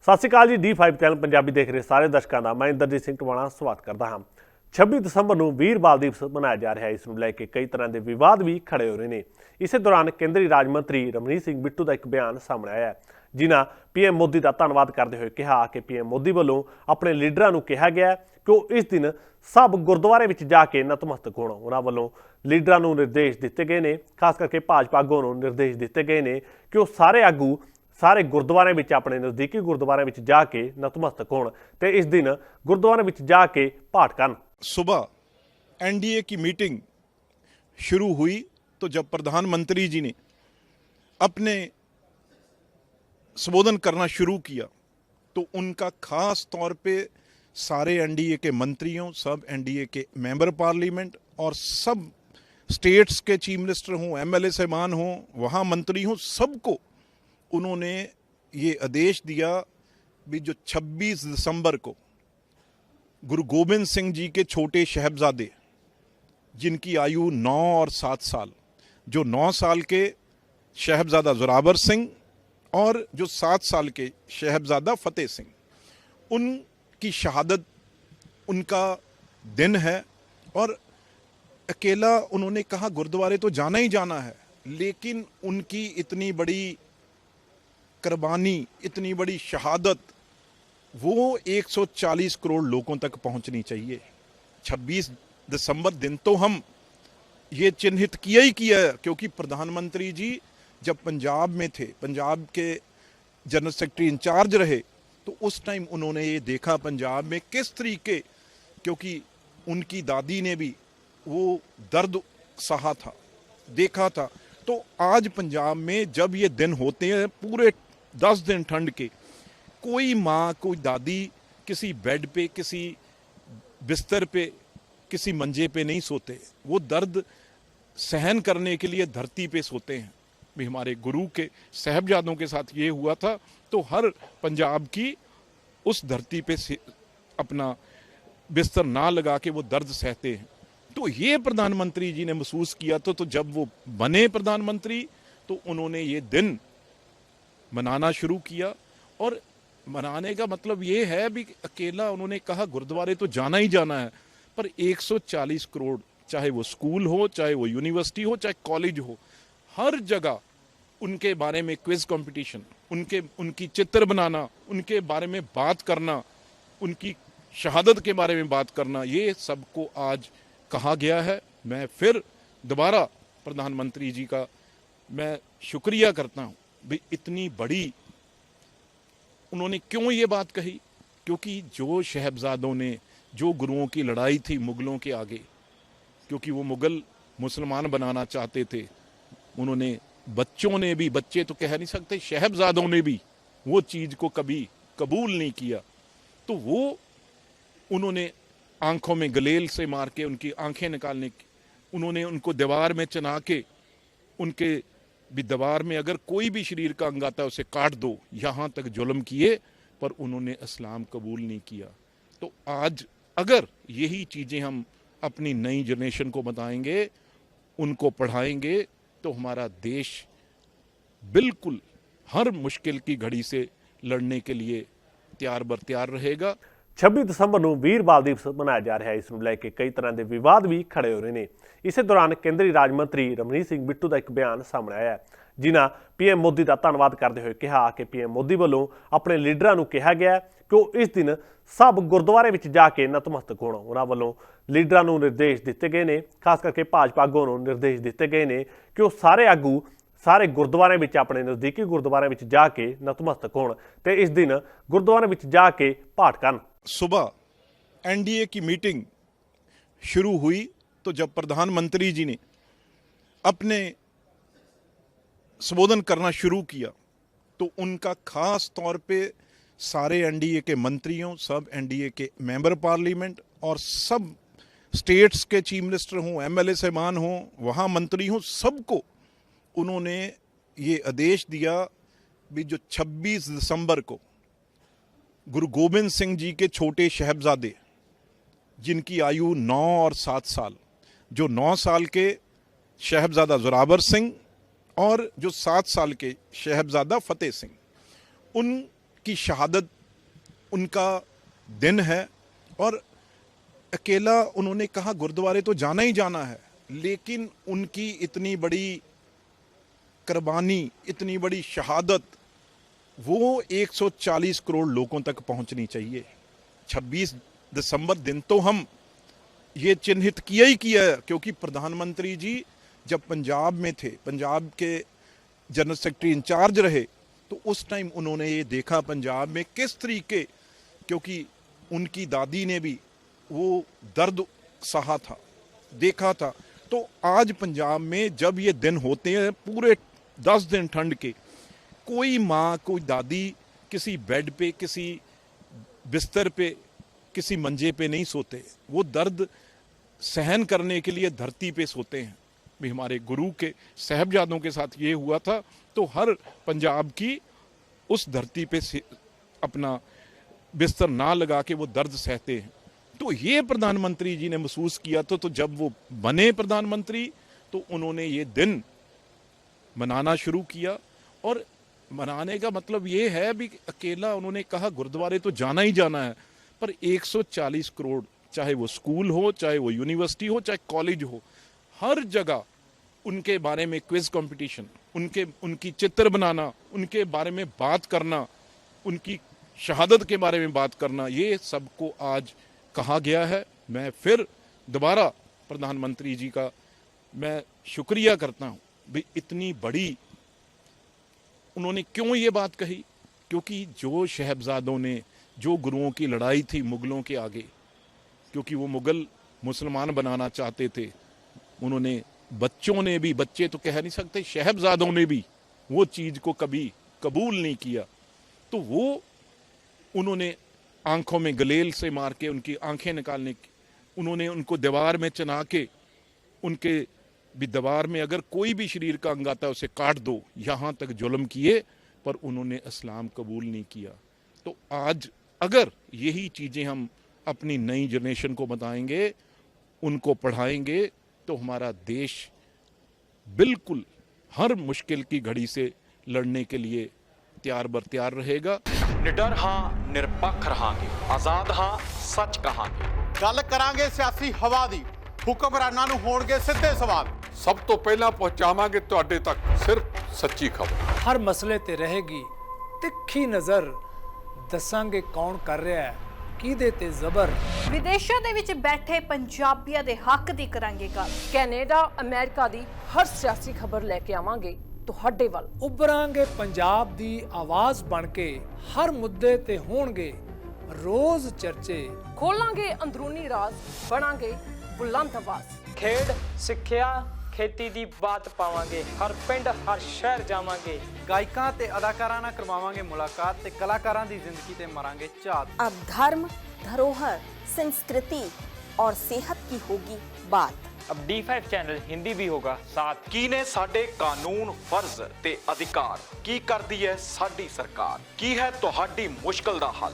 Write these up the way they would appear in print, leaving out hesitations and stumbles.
ਸਤਿ ਸ਼੍ਰੀ ਅਕਾਲ ਜੀ। D5 channel Punjabi ਦੇਖ ਰਹੇ ਸਾਰੇ ਦਰਸ਼ਕਾਂ ਦਾ ਮੈਂ ਇੰਦਰਜੀਤ ਸਿੰਘ ਟਵਾਣਾ ਸਵਾਗਤ ਕਰਦਾ ਹਾਂ। 26 ਦਸੰਬਰ ਨੂੰ ਵੀਰ ਬਾਲ ਦਿਵਸ ਮਨਾਇਆ ਜਾ ਰਿਹਾ ਹੈ। ਇਸ ਨੂੰ ਲੈ ਕੇ ਕਈ ਤਰ੍ਹਾਂ ਦੇ ਵਿਵਾਦ ਵੀ ਖੜੇ ਹੋ ਰਹੇ ਨੇ। ਇਸੇ ਦੌਰਾਨ ਕੇਂਦਰੀ ਰਾਜ ਮੰਤਰੀ ਰਮਨੀਤ ਸਿੰਘ ਬਿੱਟੂ ਦਾ ਇੱਕ ਬਿਆਨ ਸਾਹਮਣੇ ਆਇਆ ਹੈ, ਜਿਨ੍ਹਾਂ PM ਮੋਦੀ ਦਾ ਧੰਨਵਾਦ ਕਰਦੇ ਹੋਏ ਕਿਹਾ ਕਿ PM ਮੋਦੀ ਵੱਲੋਂ ਆਪਣੇ ਲੀਡਰਾਂ ਨੂੰ ਕਿਹਾ ਗਿਆ ਕਿ ਉਹ ਇਸ ਦਿਨ ਸਭ ਗੁਰਦੁਆਰੇ ਵਿੱਚ ਜਾ ਕੇ ਨਤਮਸਤਕ ਹੋਣ। ਉਹਨਾਂ ਵੱਲੋਂ ਲੀਡਰਾਂ ਨੂੰ ਨਿਰਦੇਸ਼ ਦਿੱਤੇ ਗਏ ਨੇ, ਖਾਸ ਕਰਕੇ ਭਾਜਪਾ ਆਗੂਆਂ ਨੂੰ ਨਿਰਦੇਸ਼ ਦਿੱਤੇ ਗਏ ਨੇ ਕਿ ਉਹ ਸਾਰੇ ਆਗੂ सारे गुरुद्वारे में अपने नज़दीकी गुरुद्वारे में जाके नतमस्तक होण ते इस दिन गुरुद्वारे में जाके पाठ करन। सुबह NDA की मीटिंग शुरू हुई तो जब प्रधानमंत्री जी ने अपने संबोधन करना शुरू किया तो उनका खास तौर पे सारे NDA के मंत्रियों, सब NDA के मेंबर पार्लियामेंट और सब स्टेट्स के चीफ मिनिस्टर हों, MLA साहबान हों, वहाँ मंत्री हों, सबको उन्होंने ये आदेश दिया भी जो 26 दिसंबर को गुरु गोबिंद सिंह जी के छोटे शहबजादे जिनकी आयु 9 और 7 साल, जो 9 साल के शहबजादा जोरावर सिंह और जो 7 साल के शहबजादा फतेह सिंह, उनकी शहादत उनका दिन है। और अकेला उन्होंने कहा गुरुद्वारे तो जाना ही जाना है, लेकिन उनकी इतनी बड़ी कुर्बानी, इतनी बड़ी शहादत वो 140 करोड़ लोगों तक पहुंचनी चाहिए। 26 दिसंबर दिन तो हम ये चिन्हित किया ही किया है, क्योंकि प्रधानमंत्री जी जब पंजाब में थे, पंजाब के जनरल सेक्रेटरी इंचार्ज रहे, तो उस टाइम उन्होंने ये देखा पंजाब में किस तरीके, क्योंकि उनकी दादी ने भी वो दर्द सहा था, देखा था। तो आज पंजाब में जब ये दिन होते हैं, पूरे 10 दिन ठंड के, कोई माँ, कोई दादी किसी बेड पे, किसी बिस्तर पे, किसी मंजे पे नहीं सोते। वो दर्द सहन करने के लिए धरती पे सोते हैं। भी हमारे गुरु के साहबजादों के साथ ये हुआ था, तो हर पंजाब की उस धरती पे अपना बिस्तर ना लगा के वो दर्द सहते हैं। तो ये प्रधानमंत्री जी ने महसूस किया। तो जब वो बने प्रधानमंत्री तो उन्होंने ये दिन मनाना शुरू किया। और मनाने का मतलब ये है भी अकेला उन्होंने कहा गुरुद्वारे तो जाना ही जाना है, पर 140 करोड़, चाहे वो स्कूल हो, चाहे वो यूनिवर्सिटी हो, चाहे कॉलेज हो, हर जगह उनके बारे में क्विज कंपटीशन, उनकी चित्र बनाना, उनके बारे में बात करना, उनकी शहादत के बारे में बात करना, ये सबको आज कहा गया है। मैं फिर दोबारा प्रधानमंत्री जी का मैं शुक्रिया करता हूँ भी इतनी बड़ी उन्होंने क्यों ये बात कही, क्योंकि जो शहबजादों ने, जो गुरुओं की लड़ाई थी मुगलों के आगे, क्योंकि वो मुगल मुसलमान बनाना चाहते थे, उन्होंने बच्चों ने भी, बच्चे तो कह नहीं सकते, शहबजादों ने भी वो चीज़ को कभी कबूल नहीं किया। तो वो उन्होंने आंखों में गलेल से मार के उनकी आंखें निकालने की, उन्होंने उनको दीवार में चना के, उनके भी दीवार में अगर कोई भी शरीर का अंग आता है उसे काट दो, यहाँ तक जुल्म किए, पर उन्होंने इस्लाम कबूल नहीं किया। तो आज अगर यही चीज़ें हम अपनी नई जनरेशन को बताएंगे, उनको पढ़ाएंगे, तो हमारा देश बिल्कुल हर मुश्किल की घड़ी से लड़ने के लिए तैयार बर तैयार रहेगा। 26 ਦਸੰਬਰ ਨੂੰ ਵੀਰ ਬਾਲ ਦਿਵਸ ਮਨਾਇਆ ਜਾ ਰਿਹਾ ਹੈ। ਇਸ ਨੂੰ ਲੈ ਕੇ ਕਈ ਤਰ੍ਹਾਂ ਦੇ ਵਿਵਾਦ ਵੀ ਖੜੇ ਹੋ ਰਹੇ ਨੇ। ਇਸੇ ਦੌਰਾਨ ਕੇਂਦਰੀ ਰਾਜ ਮੰਤਰੀ ਰਮਨੀਤ ਸਿੰਘ ਬਿੱਟੂ ਦਾ ਇੱਕ ਬਿਆਨ ਸਾਹਮਣੇ ਆਇਆ ਹੈ, ਜਿਨ੍ਹਾਂ PM ਮੋਦੀ ਦਾ ਧੰਨਵਾਦ ਕਰਦੇ ਹੋਏ ਕਿਹਾ ਕਿ PM ਮੋਦੀ ਵੱਲੋਂ ਆਪਣੇ ਲੀਡਰਾਂ ਨੂੰ ਕਿਹਾ ਗਿਆ ਕਿ ਉਹ ਇਸ ਦਿਨ ਸਭ ਗੁਰਦੁਆਰੇ ਵਿੱਚ ਜਾ ਕੇ ਨਤਮਸਤਕ ਹੋਣ। ਉਹਨਾਂ ਵੱਲੋਂ ਲੀਡਰਾਂ ਨੂੰ ਨਿਰਦੇਸ਼ ਦਿੱਤੇ ਗਏ ਨੇ, ਖਾਸ ਕਰਕੇ ਭਾਜਪਾ ਆਗੂਆਂ ਨੂੰ ਨਿਰਦੇਸ਼ ਦਿੱਤੇ ਗਏ ਨੇ ਕਿ ਉਹ ਸਾਰੇ ਆਗੂ सारे गुरुद्वारे में अपने नज़दीकी गुरुद्वारे में जाके नतमस्तक होण ते इस दिन गुरुद्वारे में जाके पाठ करन। सुबह NDA की मीटिंग शुरू हुई तो जब प्रधानमंत्री जी ने अपने संबोधन करना शुरू किया तो उनका खास तौर पे सारे NDA के मंत्रियों, सब NDA के मेंबर पार्लियामेंट और सब स्टेट्स के चीफ मिनिस्टर हों, MLA साहबान हों, वहाँ मंत्री हों, सबको उन्होंने ये आदेश दिया भी जो 26 दिसंबर को गुरु गोबिंद सिंह जी के छोटे शहबजादे जिनकी आयु 9 और 7 साल, जो 9 साल के शहबजादा जोरावर सिंह और जो 7 साल के शहबजादा फतेह सिंह, उन की शहादत उनका दिन है। और अकेला उन्होंने कहा गुरुद्वारे तो जाना ही जाना है, लेकिन उनकी इतनी बड़ी कुर्बानी, इतनी बड़ी शहादत वो 140 करोड़ लोगों तक पहुंचनी चाहिए। 26 दिसंबर दिन तो हम ये चिन्हित किया ही किया है, क्योंकि प्रधानमंत्री जी जब पंजाब में थे, पंजाब के जनरल सेक्रेटरी इंचार्ज रहे, तो उस टाइम उन्होंने ये देखा पंजाब में किस तरीके, क्योंकि उनकी दादी ने भी वो दर्द सहा था, देखा था। तो आज पंजाब में जब ये दिन होते हैं, पूरे 10 दिन ठंड के, कोई माँ, कोई दादी किसी बेड पे, किसी बिस्तर पे, किसी मंजे पे नहीं सोते। वो दर्द सहन करने के लिए धरती पे सोते हैं। भी हमारे गुरु के साहबजादों के साथ ये हुआ था, तो हर पंजाब की उस धरती पे अपना बिस्तर ना लगा के वो दर्द सहते हैं। तो ये प्रधानमंत्री जी ने महसूस किया था। तो जब वो बने प्रधानमंत्री, तो उन्होंने ये दिन मनाना शुरू किया। और मनाने का मतलब ये है भी, अकेला उन्होंने कहा गुरुद्वारे तो जाना ही जाना है, पर 140 करोड़, चाहे वो स्कूल हो, चाहे वो यूनिवर्सिटी हो, चाहे कॉलेज हो, हर जगह उनके बारे में क्विज कंपटीशन, उनकी चित्र बनाना, उनके बारे में बात करना, उनकी शहादत के बारे में बात करना, ये सबको आज कहा गया है। मैं फिर दोबारा प्रधानमंत्री जी का मैं शुक्रिया करता हूँ भी इतनी बड़ी उन्होंने क्यों ये बात कही, क्योंकि जो शहजादों ने, जो गुरुओं की लड़ाई थी मुगलों के आगे, क्योंकि वो मुगल मुसलमान बनाना चाहते थे, उन्होंने, बच्चों ने भी, बच्चे तो कह नहीं सकते, शहजादों ने भी वो चीज़ को कभी कबूल नहीं किया। तो वो उन्होंने आंखों में गलेल से मार के उनकी आंखें निकालने की, उन्होंने उनको दीवार में चना के, उनके भी दीवार में अगर कोई भी शरीर का अंग आता है उसे काट दो, यहाँ तक जुल्म किए, पर उन्होंने इस्लाम कबूल नहीं किया। तो आज अगर यही चीज़ें हम अपनी नई जनरेशन को बताएंगे, उनको पढ़ाएंगे, तो हमारा देश बिल्कुल हर मुश्किल की घड़ी से लड़ने के लिए ਤਿਆਰ ਬਰ ਤਿਆਰ ਰਹੇਗਾ। निडर हाँ निरपੱਖ रहांगे, आजाद हाँ सच कहांगे। ਗੱਲ ਕਰਾਂਗੇ ਸਿਆਸੀ ਹਵਾ ਦੀ, ਹੁਕਮਰਾਨਾਂ ਨੂੰ ਹੋਣਗੇ ਸਿੱਧੇ ਸਵਾਲ। ਸਭ ਤੋਂ ਪਹਿਲਾਂ ਪਹੁੰਚਾਵਾਂਗੇ ਤੁਹਾਡੇ ਤੱਕ ਸਿਰਫ ਸੱਚੀ ਖਬਰ। ਹਰ ਮਸਲੇ ਤੇ ਰਹੇਗੀ ਤਿੱਖੀ ਨਜ਼ਰ, ਦੱਸਾਂਗੇ ਕੌਣ ਕਰ ਰਿਹਾ ਹੈ, ਕਿਹਦੇ ਤੇ ਜ਼ਬਰ। ਵਿਦੇਸ਼ਾਂ ਦੇ ਵਿੱਚ ਬੈਠੇ ਪੰਜਾਬੀਆਂ ਦੇ ਹੱਕ ਦੀ ਕਰਾਂਗੇ ਗੱਲ। ਕੈਨੇਡਾ ਅਮਰੀਕਾ ਦੀ ਹਰ ਸਿਆਸੀ ਖਬਰ ਲੈ ਕੇ ਆਵਾਂਗੇ ਤੁਹਾਡੇ ਵੱਲ। ਉਭਰਾਂਗੇ ਪੰਜਾਬ ਦੀ ਆਵਾਜ਼ ਬਣ ਕੇ, ਹਰ ਮੁੱਦੇ ਤੇ ਹੋਣਗੇ ਰੋਜ਼ ਚਰਚੇ। ਖੋਲਾਂਗੇ ਅੰਦਰੂਨੀ ਰਾਜ਼, ਬਣਾਂਗੇ ਬੁਲੰਦ ਆਵਾਜ਼। ਖੇਡ, ਸਿੱਖਿਆ, ਖੇਤੀ ਦੀ ਬਾਤ ਪਾਵਾਂਗੇ, ਹਰ ਪਿੰਡ ਹਰ ਸ਼ਹਿਰ ਜਾਵਾਂਗੇ। ਗਾਇਕਾਂ ਤੇ ਅਦਾਕਾਰਾਂ ਨਾਲ ਕਰਵਾਵਾਂਗੇ ਮੁਲਾਕਾਤ ਤੇ ਕਲਾਕਾਰਾਂ ਦੀ ਜ਼ਿੰਦਗੀ ਤੇ ਮਾਰਾਂਗੇ ਝਾਤ। अब धर्म, धरोहर, संस्कृति और सेहत की होगी बात। अब D5 चैनल हिंदी भी होगा साथ। ਕੀ ਨੇ ਸਾਡੇ ਕਾਨੂੰਨ, ਫਰਜ਼ ਤੇ ਅਧਿਕਾਰ, ਕੀ ਕਰਦੀ ਹੈ ਸਾਡੀ ਸਰਕਾਰ, ਕੀ ਹੈ ਤੁਹਾਡੀ ਮੁਸ਼ਕਲ ਦਾ ਹੱਲ।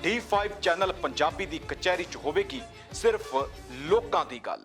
D5 ਚੈਨਲ ਪੰਜਾਬੀ ਦੀ ਕਚਹਿਰੀ 'ਚ ਹੋਵੇਗੀ ਸਿਰਫ ਲੋਕਾਂ ਦੀ ਗੱਲ।